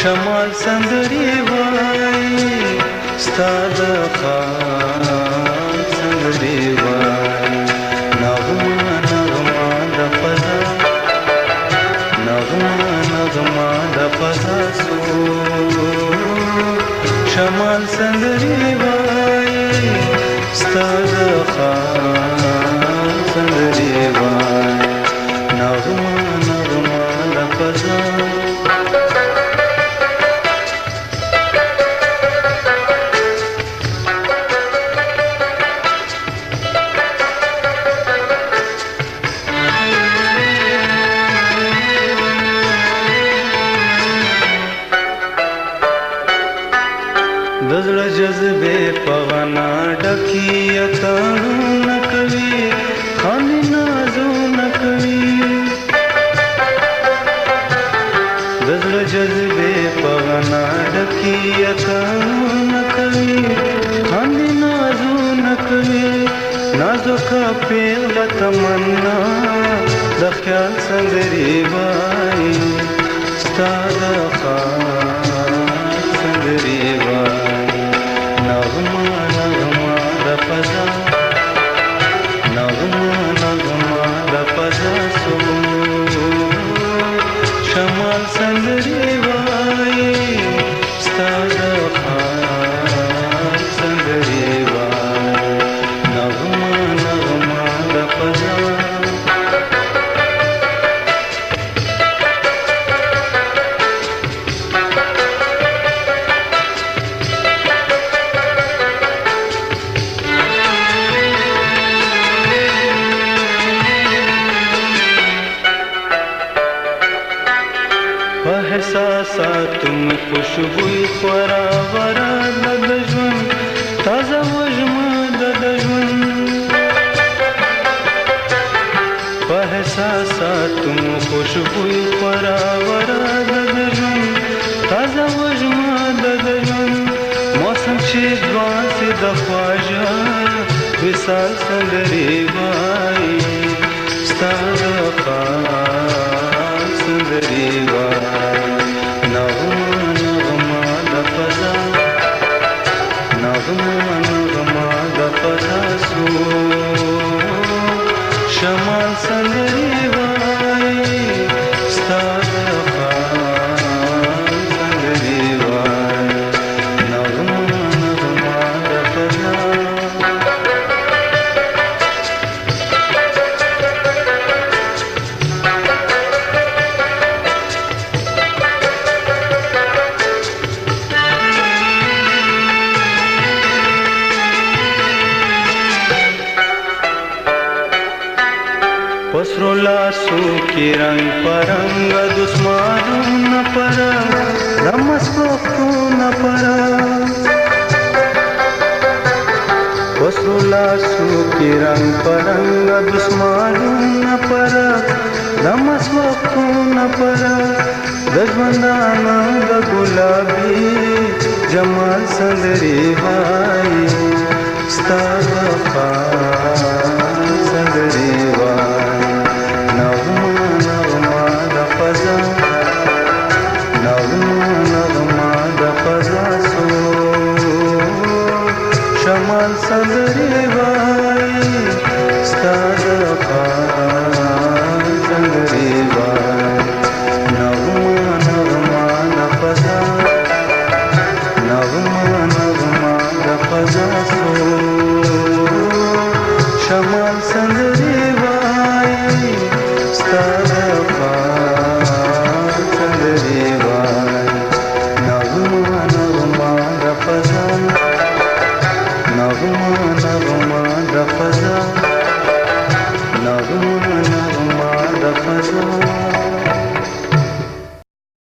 شمال سندري وای ستا د خان سندري وای نغمه نغمه د فضا نغمه نغمه د فضا سو شمال سندري وای ستا د خان سندري وای نغمه نغمه د فضا دزړه جذبه پغنا ډکی اتانو نکوي خاني نازو نکوي دزړه جذبه پغنا ډکی اتانو نکوي خاني نازو نکوي نازو کا پیغ تمنا د خیال سندري وای ستاد خان سندري وای نغمه نغمه د فضا نغمه نغمه د فضا سو شمال سندري وای ستا د خان سندري وای نغمه نغمه د فضا احساسات में खुशबू خورا ورا د ژوند تازه وژمه د ژوند په احساسات में खुशबू خورا ورا د ژوند تازه وژمه د ژوند موسم چې ځوان سي د خواجه وصال سندري وای ستا د خان سندري وای نغمه نغمه د فضا نغمه نغمه د فضا سو شمال سندري وای ستا د خان سندري وای نغمه نغمه د فضا پسرو لاسو کی رنگ پرنگ دسمانو نہ پرا نمسکو نہ پرا پسرو لاسو کی رنگ پرنگ دسمانو نہ پرا نمسکو نہ پرا دژوندانا د گلابی جمال سندري وای ستا د خان سندري وای نغمه نغمه د فضا نغمه نغمه د فضا سو شمال سندري وای ستا د